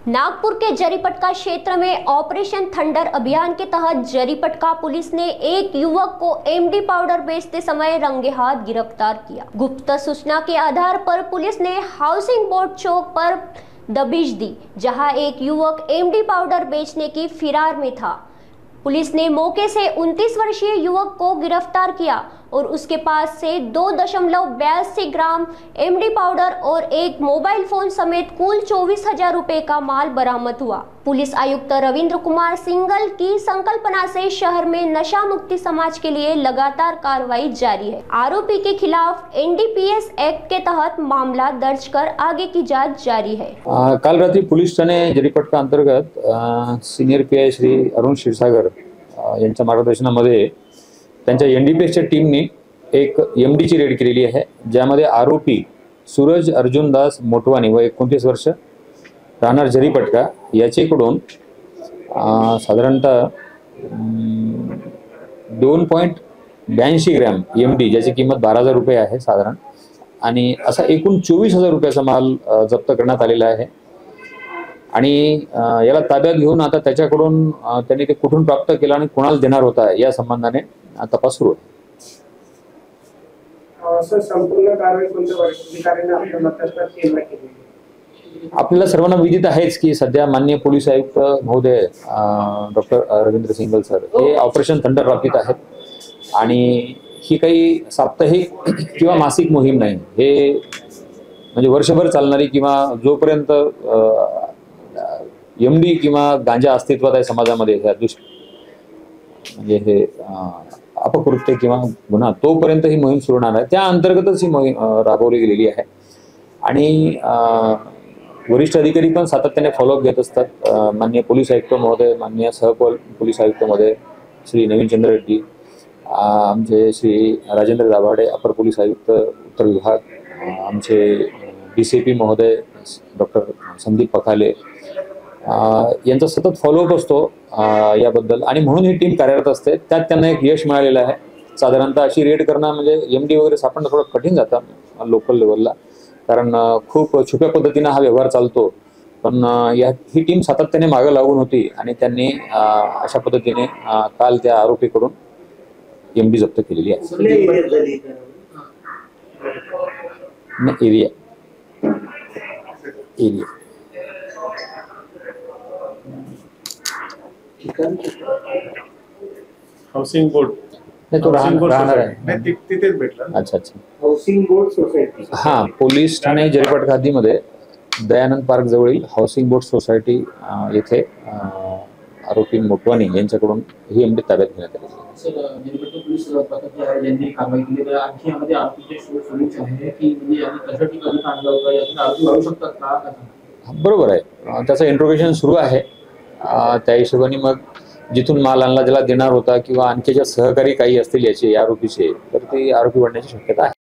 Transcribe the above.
नागपुर के जरीपटका क्षेत्र में operation thunder अभियान के तहत जरीपटका पुलिस ने एक युवक को एमडी पाउडर बेचते समय रंगे हाथ गिरफ्तार किया। गुप्त सूचना के आधार पर पुलिस ने हाउसिंग बोर्ड चौक पर दबिश दी, जहां एक युवक एमडी पाउडर बेचने की फिरार में था। पुलिस ने मौके से 29 वर्षीय युवक को गिरफ्तार किया और उसके पास से 2.82 ग्राम एमडी पाउडर और एक मोबाइल फोन समेत कुल 24,000 रुपए का माल बरामद हुआ। पुलिस आयुक्त रविंद्र कुमार सिंघल की संकल्पना से शहर में नशा मुक्ति समाज के लिए लगातार कार्रवाई जारी है। आरोपी के खिलाफ एनडीपीएस एक्ट के तहत मामला दर्ज कर आगे की जांच जारी है। काल रात्री पोलीस ठाणे जरीपटका अंतर्गत सीनियर पीआय श्री अरुण क्षीरसागर यांच्या मार्गदर्शनामध्ये त्यांच्या एनडीपीएसच्या टीमने एक एमडीची रेड केलेली आहे, ज्यामध्ये आरोपी सूरज अर्जुनदास मोटवानी व 29 वर्ष राहणार जरीपटका याचेकडून साधारणतः 2.82 ग्रॅम एमडी ज्याची किंमत 12,000 रुपये आहे साधारण, आणि असा एकूण 24,000 रुपयाचा माल जप्त करण्यात आलेला आहे। आणि याला ताब्यात घेऊन आता त्याच्याकडून त्यांनी ते कुठून प्राप्त केला आणि कोणाला देणार होता या संबंधाने तपास सुरू आहे। संपूर्ण कारवाई कोणत्या अधिकाऱ्यांनी आपल्या मतदार केंद्र केली? आपल्याला सर्वांना विदित आहेच की सध्या माननीय पोलीस आयुक्त महोदय डॉक्टर रवींद्र सिंघल सर हे ऑपरेशन थंडर राबवित आहेत आणि ही काही साप्ताहिक किंवा मासिक मोहीम नाही, हे म्हणजे वर्षभर चालणारी किंवा जोपर्यंत एमडी किंवा गांजा अस्तित्वात आहे समाजामध्ये म्हणजे हे अपकृत्य किंवा गुन्हा तोपर्यंत ही मोहीम सुरू होणार आहे। त्या अंतर्गतच ही मोहीम राबवली गेलेली आहे आणि वरिष्ठ अधिकारी पण सातत्याने फॉलोअप घेत असतात। माननीय पोलीस आयुक्त महोदय, माननीय पोलीस आयुक्त महोदय श्री नवीन चंद्र रेड्डी, आमचे श्री राजेंद्र दाभाडे अपर पोलीस आयुक्त उत्तर विभाग, आमचे डीसीपी महोदय डॉक्टर संदीप पखाले यांचा सतत फॉलोअप असतो याबद्दल, आणि म्हणून ही टीम कार्यरत असते। त्यात त्यांना एक यश मिळालेलं आहे। साधारणतः अशी रेड करणं म्हणजे एमडी वगैरे सापडणं थोडं कठीण जातं लोकल लेवलला, कारण खूप छुप्या पद्धतीने हा व्यवहार चालतो, पण ही टीम सातत्याने मागे लागून होती आणि त्यांनी अशा पद्धतीने काल त्या आरोपीकडून एमडी जप्त केलेली आहे। एरिया हाउसिंग बोर्ड तो राहणार आहे तिथेच भेटला। अच्छा अच्छा, हाउसिंग बोर्ड सोसायटी। हां, पोलीस ठाणे जरीपटका हद्दीमध्ये दयानंद पार्क जवळील हाउसिंग बोर्ड सोसायटी येथे आरोपी मोटवानी यांच्याकडून ही एमडी ताब्यात घेण्यात आली। पोलीस यांनी कारवाई केली, आणखी यामध्ये आरोपीचे शोध सुरूच आहे की म्हणजे यांनी कशासाठी कधी आणलं होतं, यातून आरोपी वाढू शकतात का? बरोबर आहे, त्याचं इंट्रोगेशन सुरू आहे। त्या हिशोबाने मग जिथून माल आणला ज्याला देणार होता किंवा आणखीच्या सहकारी काही असतील याचे आरोपीचे, तर ते आरोपी वाढण्याची शक्यता आहे।